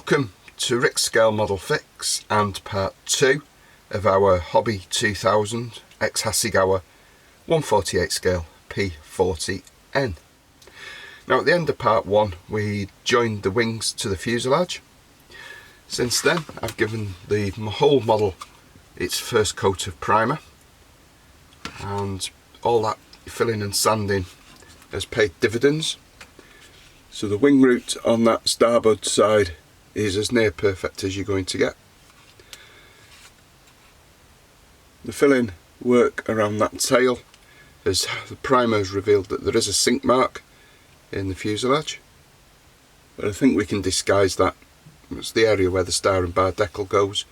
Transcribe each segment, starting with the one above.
Welcome to Rick's Scale Model Fix and part 2 of our Hobby 2000 ex-Hasegawa 148 scale P-40N. Now at the end of part 1 we joined the wings to the fuselage. Since then I've given the whole model its first coat of primer, and all that filling and sanding has paid dividends. So the wing root on that starboard side is as near perfect as you're going to get. The filling work around that tail, as the primer has revealed that there is a sink mark in the fuselage, but I think we can disguise that. It's the area where the star and bar decal goes.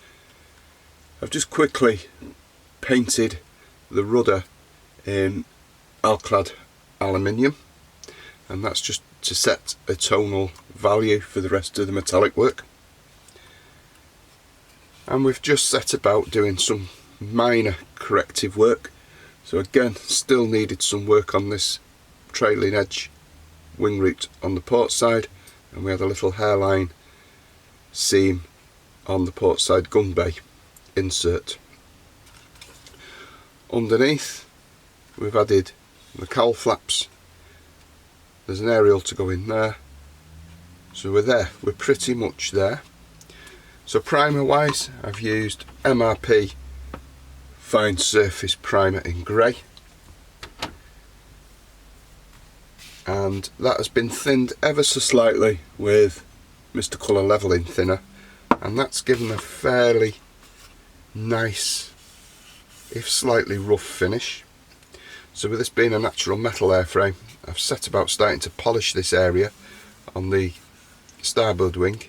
I've just quickly painted the rudder in alclad aluminium, and that's just to set a tonal value for the rest of the metallic work. And we've just set about doing some minor corrective work. So again, still needed some work on this trailing edge wing root on the port side, and we had a little hairline seam on the port side gun bay insert. Underneath we've added the cowl flaps. There's an aerial to go in there, so we're pretty much there. So primer wise, I've used MRP fine surface primer in grey, and that has been thinned ever so slightly with Mr. Colour leveling thinner, and that's given a fairly nice, if slightly rough finish. So with this being a natural metal airframe, I've set about starting to polish this area on the starboard wing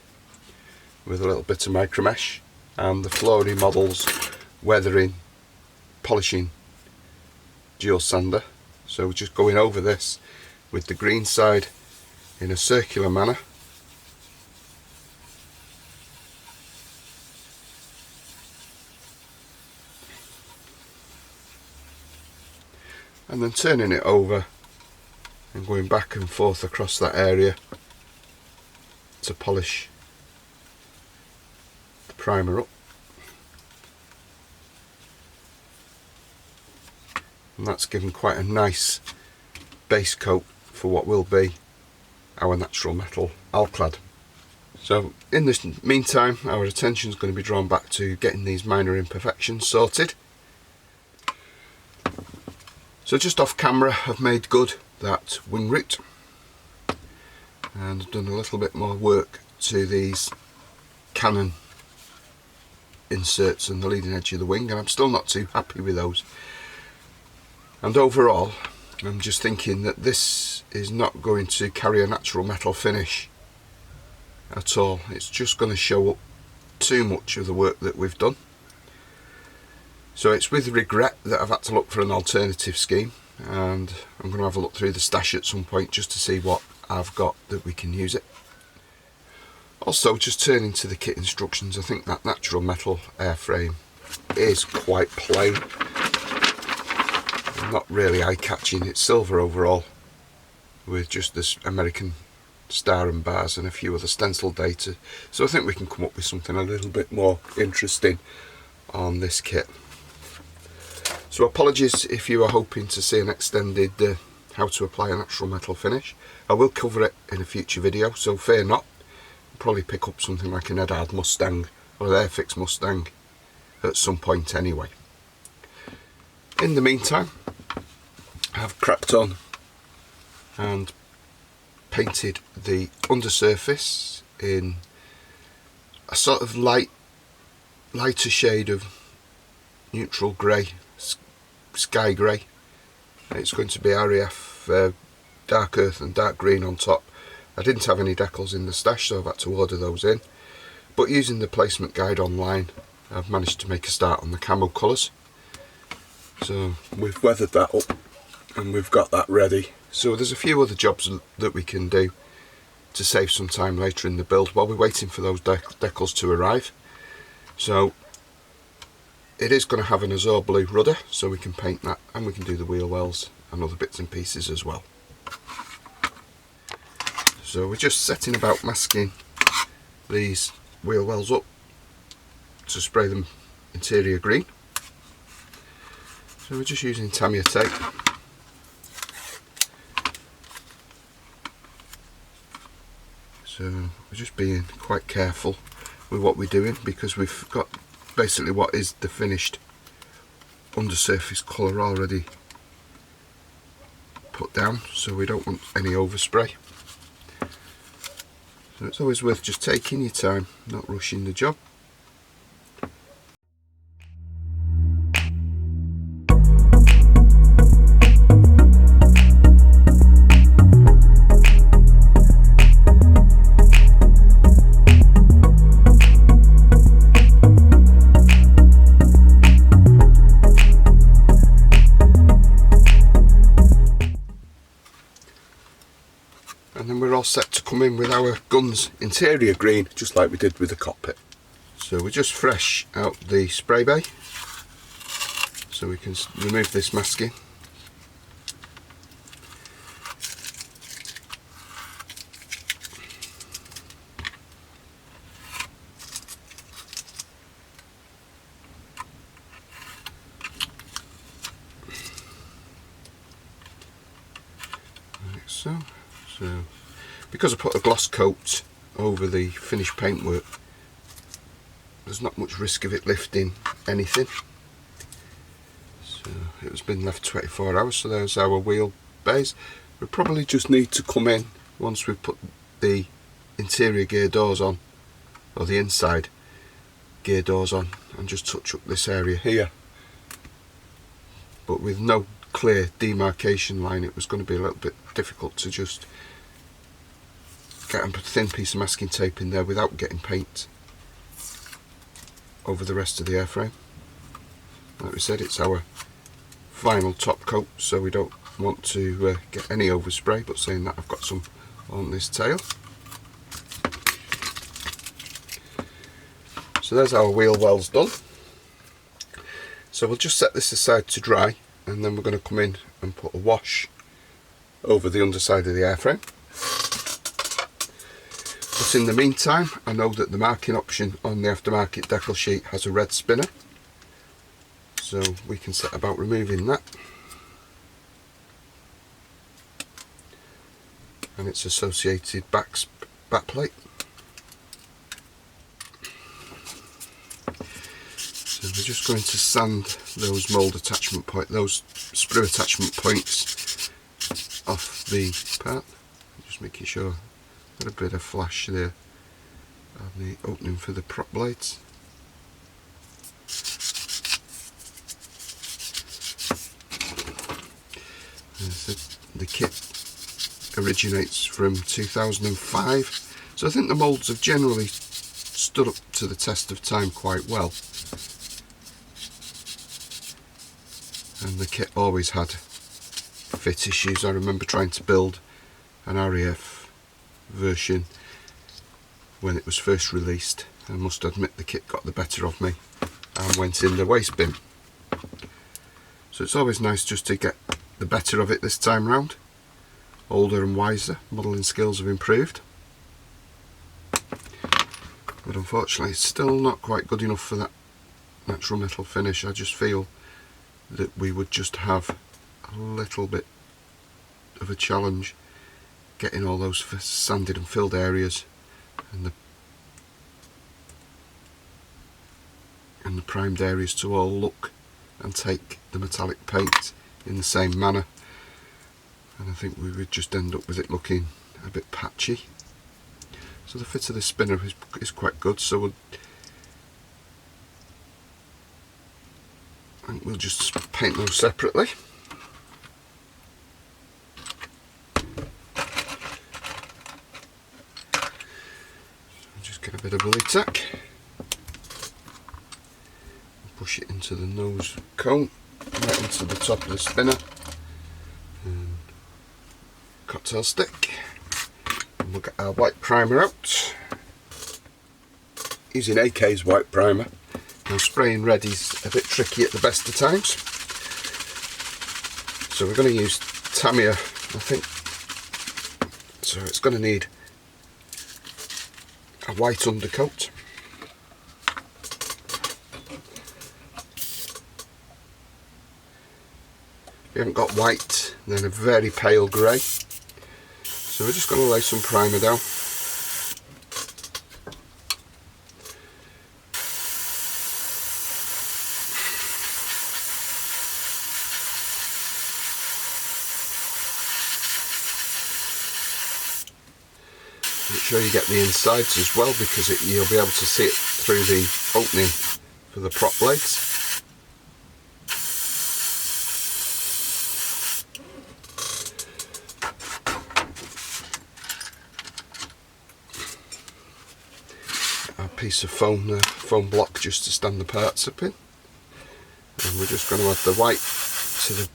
with a little bit of micro mesh and the Flory Models weathering polishing dual sander. So we're just going over this with the green side in a circular manner, and then turning it over and going back and forth across that area to polish the primer up. And that's given quite a nice base coat for what will be our natural metal alclad. So in this meantime, our attention is going to be drawn back to getting these minor imperfections sorted. So just off camera I've made good that wing root and done a little bit more work to these cannon inserts and the leading edge of the wing, and I'm still not too happy with those. And overall I'm just thinking that this is not going to carry a natural metal finish at all. It's just going to show up too much of the work that we've done. So it's with regret that I've had to look for an alternative scheme, and I'm going to have a look through the stash at some point just to see what I've got that we can use it. Also, just turning to the kit instructions, I think that natural metal airframe is quite plain, not really eye-catching. It's silver overall with just this American star and bars and a few other stencil data, so I think we can come up with something a little bit more interesting on this kit. So apologies if you are hoping to see an extended how to apply a natural metal finish. I will cover it in a future video, so fear not. I'll probably pick up something like an Edard Mustang or an Airfix Mustang at some point anyway. In the meantime, I've cracked on and painted the undersurface in a sort of lighter shade of neutral grey, sky grey. It's going to be RAF dark earth and dark green on top. I didn't have any decals in the stash, so I've had to order those in, but using the placement guide online I've managed to make a start on the camo colours. So we've weathered that up and we've got that ready. So there's a few other jobs that we can do to save some time later in the build while we're waiting for those decals to arrive. So it is going to have an azure blue rudder, so we can paint that, and we can do the wheel wells and other bits and pieces as well. So we're just setting about masking these wheel wells up to spray them interior green. So we're just using Tamiya tape. So we're just being quite careful with what we're doing, because we've got basically what is the finished undersurface colour already put down, so we don't want any overspray. So it's always worth just taking your time, not rushing the job. And then we're all set to come in with our guns interior green, just like we did with the cockpit. So we're just fresh out the spray bay, so we can remove this masking. Like so. So, because I put a gloss coat over the finished paintwork, there's not much risk of it lifting anything. So it was been left 24 hours, so there's our wheel bays. We probably just need to come in once we've put the interior gear doors on, or the inside gear doors on, and just touch up this area here. But with no clear demarcation line, it was going to be a little bit difficult to just get a thin piece of masking tape in there without getting paint over the rest of the airframe. Like we said, it's our final top coat, so we don't want to get any overspray, but saying that, I've got some on this tail. So there's our wheel wells done. So we'll just set this aside to dry, and then we're going to come in and put a wash over the underside of the airframe. But in the meantime, I know that the marking option on the aftermarket decal sheet has a red spinner, so we can set about removing that and its associated backplate. So we're just going to sand those mould attachment point, those sprue attachment points off the part, just making sure got a bit of flash there on the opening for the prop blades. The kit originates from 2005, so I think the moulds have generally stood up to the test of time quite well, and the kit always had fit issues. I remember trying to build an RAF version when it was first released. I must admit the kit got the better of me and went in the waste bin. So it's always nice just to get the better of it this time round. Older and wiser, modelling skills have improved. But unfortunately it's still not quite good enough for that natural metal finish. I just feel that we would just have a little bit of a challenge getting all those sanded and filled areas and the primed areas to all look and take the metallic paint in the same manner, and I think we would just end up with it looking a bit patchy. So the fit of this spinner is quite good, so we'll just paint those separately. Get a bit of lily tack, push it into the nose cone, right into the top of the spinner, and cocktail stick, and we'll get our white primer out. Using AK's white primer. Now spraying red is a bit tricky at the best of times, so we're going to use Tamiya, I think, so it's going to need a white undercoat. If you haven't got white, then a very pale grey. So we're just going to lay some primer down. Make sure you get the insides as well, because you'll be able to see it through the opening for the prop blades. A piece of foam block just to stand the parts up in. And we're just going to add the white to the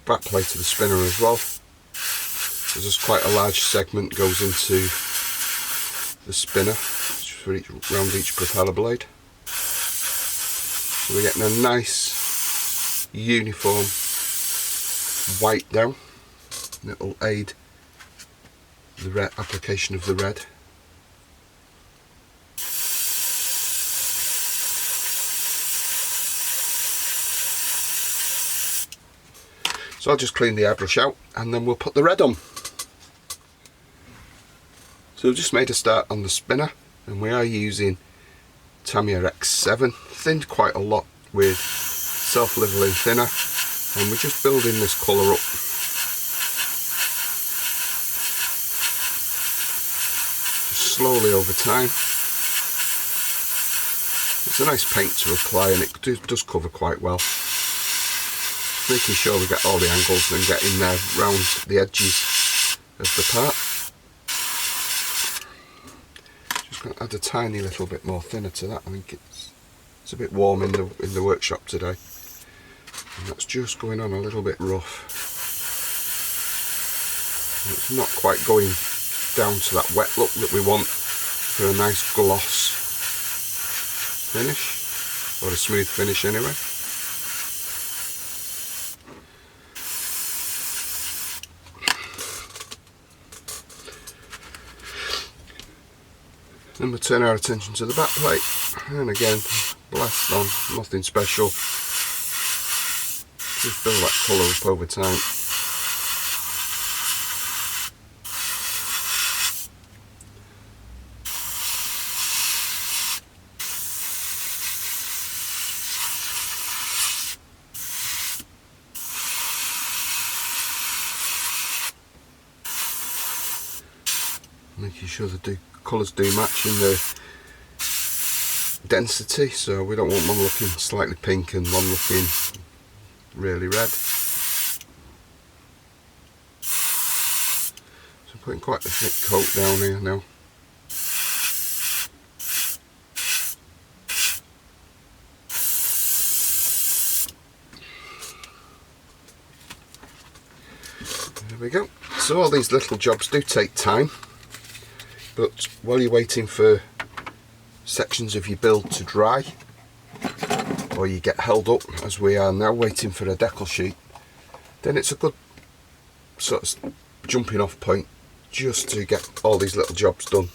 back plate of the spinner as well. So there's quite a large segment goes into the spinner for round each propeller blade. So we're getting a nice uniform white down, and it will aid the red application of the red. So I'll just clean the airbrush out and then we'll put the red on. So I've just made a start on the spinner, and we are using Tamiya X7, thinned quite a lot with self-leveling thinner, and we're just building this colour up. Just slowly over time. It's a nice paint to apply, and it does cover quite well. Making sure we get all the angles and get in there round the edges of the part. Just going to add a tiny little bit more thinner to that. I think it's a bit warm in the workshop today, and that's just going on a little bit rough. And it's not quite going down to that wet look that we want for a nice gloss finish, or a smooth finish anyway. Then we turn our attention to the back plate, and again, blast on, nothing special. Just build that colour up over time. Making sure the colours do match in the density, so we don't want one looking slightly pink and one looking really red. So I'm putting quite a thick coat down here now. There we go. So all these little jobs do take time. But while you're waiting for sections of your build to dry, or you get held up as we are now waiting for a decal sheet, then it's a good sort of jumping off point just to get all these little jobs done,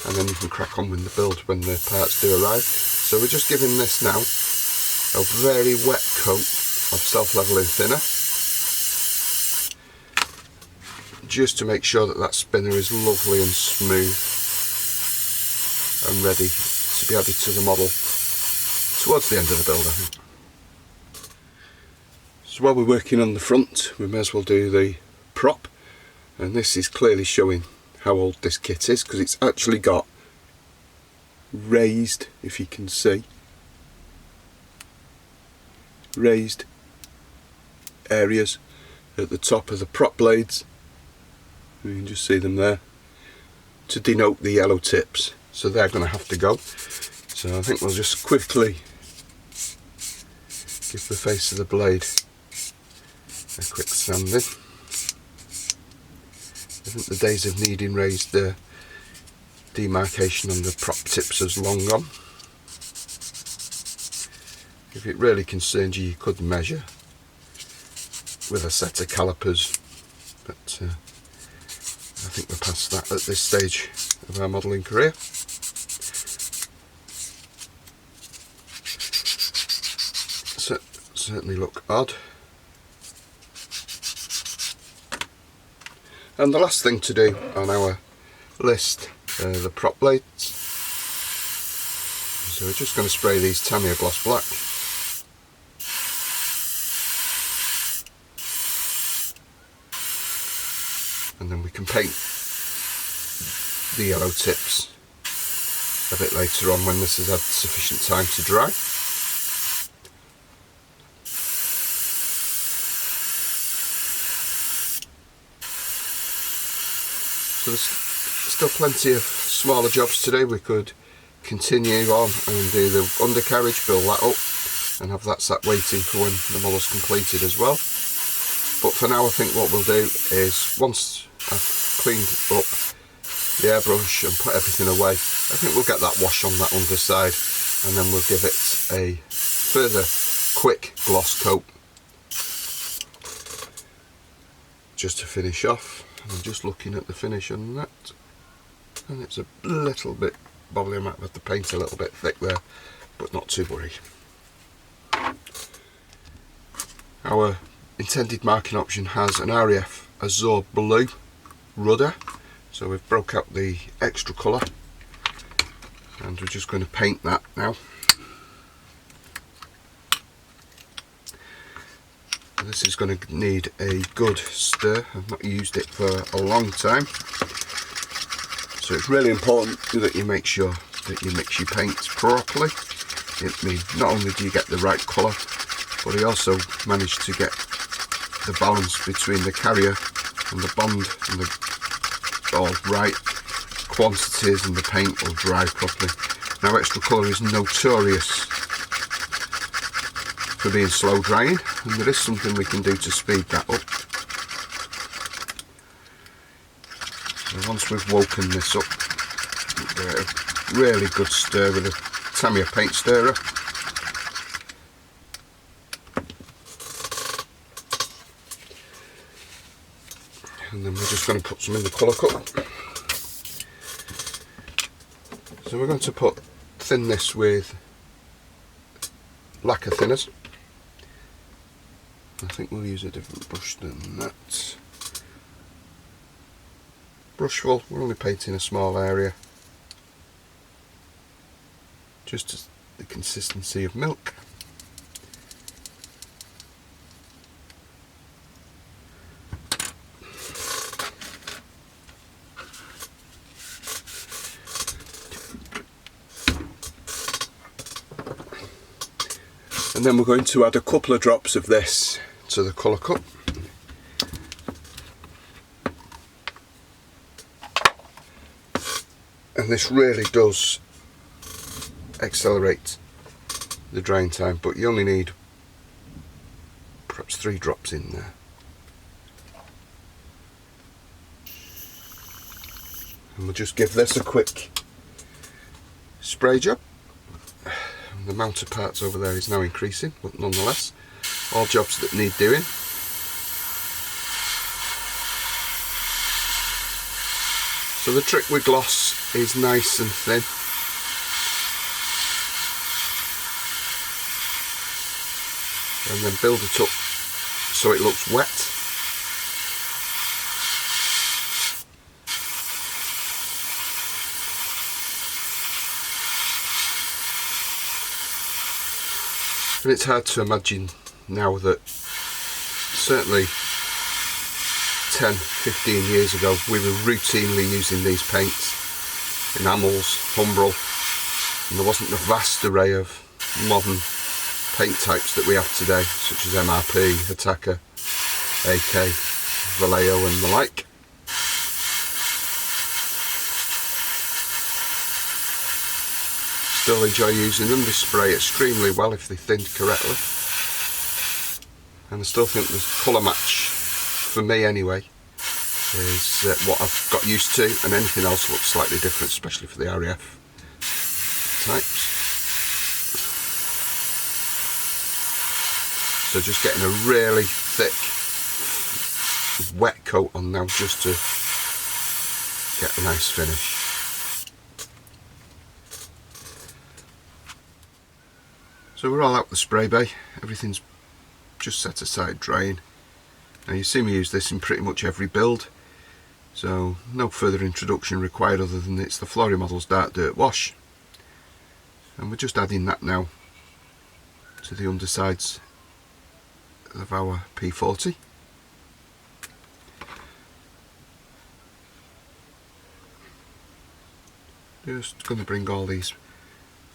and then you can crack on with the build when the parts do arrive. So we're just giving this now a very wet coat of self-leveling thinner, just to make sure that that spinner is lovely and smooth and ready to be added to the model towards the end of the build, I think. So while we're working on the front, we may as well do the prop, and this is clearly showing how old this kit is, because it's actually got raised, if you can see, raised areas at the top of the prop blades. You can just see them there to denote the yellow tips, so they're going to have to go. So I think we'll just quickly give the face of the blade a quick sanding. I think the days of needing raised demarcation on the prop tips is long gone. If it really concerns you, you could measure with a set of calipers, but I think we're past that at this stage of our modelling career. So, certainly look odd. And the last thing to do on our list are the prop blades. So we're just going to spray these Tamiya gloss black. And then we can paint the yellow tips a bit later on when this has had sufficient time to dry. So there's still plenty of smaller jobs today. We could continue on and do the undercarriage, build that up and have that sat waiting for when the model's completed as well. But for now I think what we'll do is, once I've cleaned up the airbrush and put everything away, I think we'll get that wash on that underside and then we'll give it a further quick gloss coat just to finish off. And I'm just looking at the finish on that, and it's a little bit bobbly. I might have to paint a little bit thick there, but not to worry. Our intended marking option has an RAF Azure Blue rudder, so we've broke out the extra colour and we're just going to paint that now. This is going to need a good stir. I've not used it for a long time, so it's really important that you make sure that you mix your paints properly. It means not only do you get the right colour, but you also manage to get the balance between the carrier and the bond and the all right quantities, and the paint will dry properly. Now, extra colour is notorious for being slow drying, and there is something we can do to speed that up. And once we've woken this up, give it a really good stir with a Tamiya paint stirrer. And then we're just going to put some in the colour cup. So we're going to thin this with lacquer thinners. I think we'll use a different brush than that. Brushful, we're only painting a small area. Just as the consistency of milk. And then we're going to add a couple of drops of this to the colour cup. And this really does accelerate the drying time, but you only need perhaps 3 drops in there. And we'll just give this a quick spray job. The amount of parts over there is now increasing, but nonetheless, all jobs that need doing. So the trick with gloss is nice and thin. And then build it up so it looks wet. And it's hard to imagine now that certainly 10-15 years ago we were routinely using these paints, enamels, Humbrol, and there wasn't the vast array of modern paint types that we have today, such as MRP, Attacker, AK, Vallejo and the like. Still enjoy using them. They spray extremely well if they're thinned correctly, and I still think the colour match, for me anyway, is what I've got used to, and anything else looks slightly different, especially for the RAF types. So just getting a really thick wet coat on now, just to get a nice finish. So we're all out the spray bay, everything's just set aside drying. Now you see me use this in pretty much every build, so no further introduction required other than it's the Flory Models Dark Dirt Wash. And we're just adding that now to the undersides of our P-40. Just going to bring all these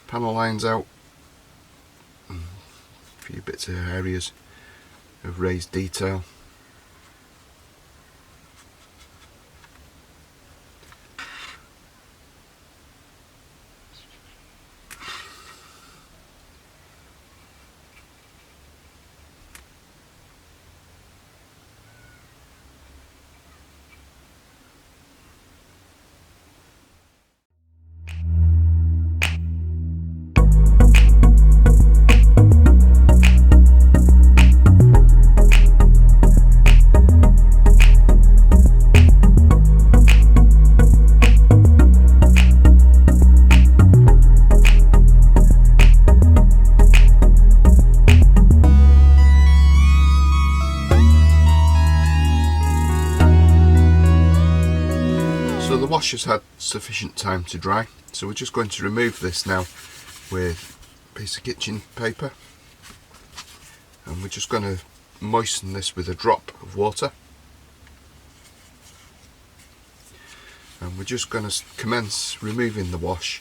panel lines out, a few bits of areas of raised detail. So the wash has had sufficient time to dry, so we're just going to remove this now with a piece of kitchen paper, and we're just going to moisten this with a drop of water, and we're just going to commence removing the wash,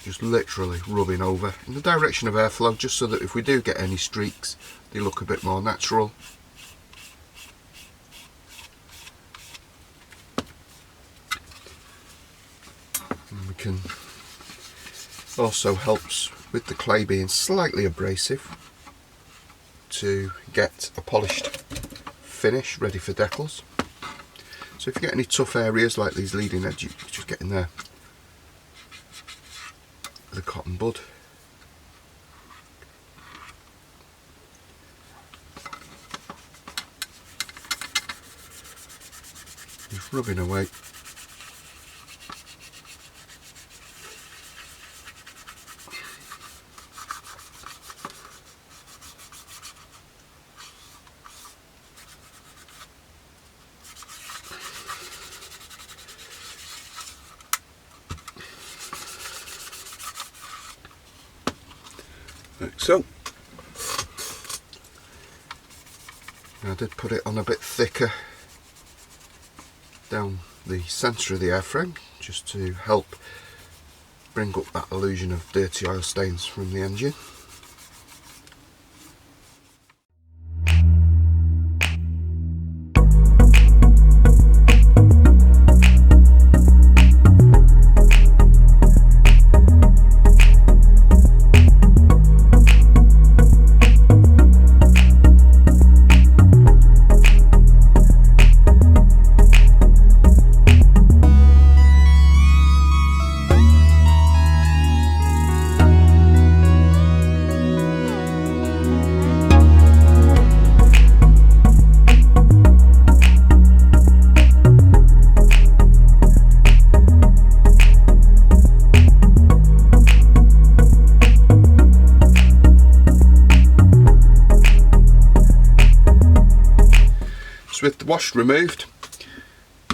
just literally rubbing over in the direction of airflow, just so that if we do get any streaks they look a bit more natural. And we can also helps with the clay being slightly abrasive to get a polished finish ready for decals. So if you get any tough areas like these leading edges, you just get in there with a cotton bud. Just rubbing away. Like so. I did put it on a bit thicker down the centre of the airframe, just to help bring up that illusion of dirty oil stains from the engine. So with the wash removed,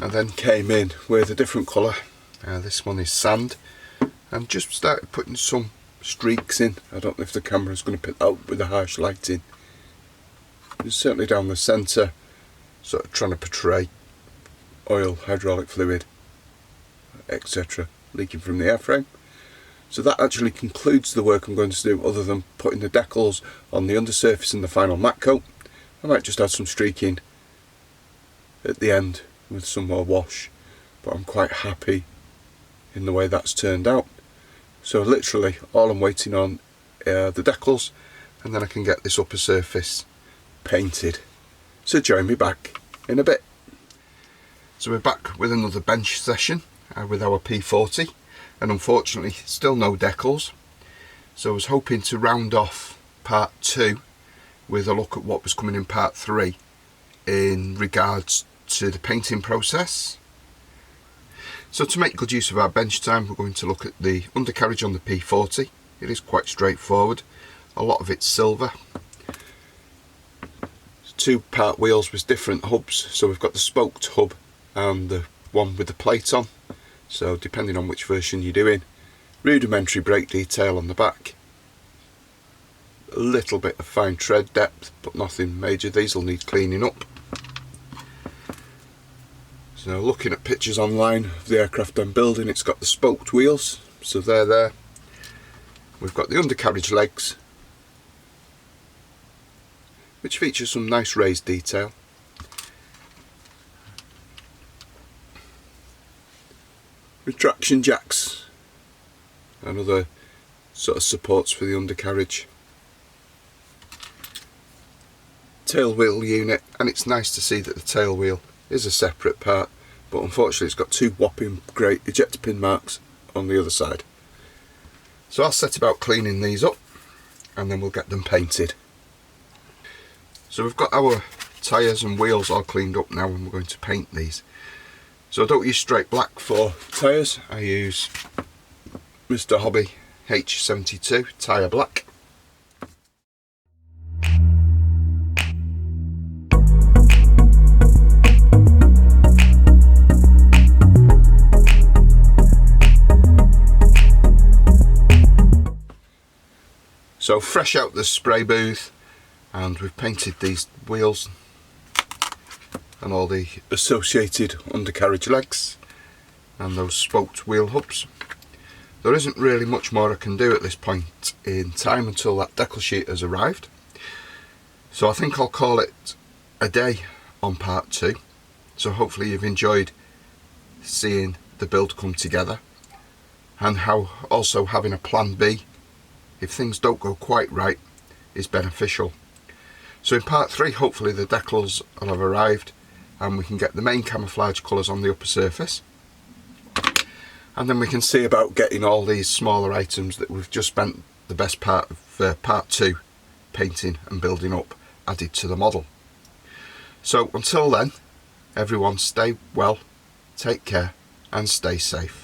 I then came in with a different colour. This one is sand, and just started putting some streaks in. I don't know if the camera's going to pick that up with the harsh lighting. It's certainly down the centre, sort of trying to portray oil, hydraulic fluid, etc. leaking from the airframe. So that actually concludes the work I'm going to do, other than putting the decals on the undersurface and the final matte coat. I might just add some streaking at the end with some more wash, but I'm quite happy in the way that's turned out. So literally all I'm waiting on are the decals, and then I can get this upper surface painted. So join me back in a bit. So we're back with another bench session with our P-40, and unfortunately still no decals. So I was hoping to round off part 2 with a look at what was coming in part 3 in regards to the painting process. So to make good use of our bench time, we're going to look at the undercarriage on the P-40. It is quite straightforward. A lot of it's silver. 2-part wheels with different hubs. So we've got the spoked hub and the one with the plate on. So depending on which version you're doing. Rudimentary brake detail on the back. A little bit of fine tread depth, but nothing major. These will need cleaning up. So looking at pictures online of the aircraft I'm building, it's got the spoked wheels, so they're there. We've got the undercarriage legs, which features some nice raised detail. Retraction jacks and other sort of supports for the undercarriage. Tail wheel unit, and it's nice to see that the tail wheel is a separate part, but unfortunately it's got 2 whopping great ejector pin marks on the other side. So I'll set about cleaning these up and then we'll get them painted. So we've got our tyres and wheels all cleaned up now and we're going to paint these. So I don't use straight black for tyres, I use Mr. Hobby H72 tyre black. So fresh out the spray booth, and we've painted these wheels and all the associated undercarriage legs and those spoked wheel hubs. There isn't really much more I can do at this point in time until that decal sheet has arrived. So I think I'll call it a day on part 2. So hopefully you've enjoyed seeing the build come together, and how also having a plan B if things don't go quite right is beneficial. So in part 3 hopefully the decals will have arrived and we can get the main camouflage colours on the upper surface, and then we can see about getting all these smaller items that we've just spent the best part of part 2 painting and building up added to the model. So until then, everyone stay well, take care and stay safe.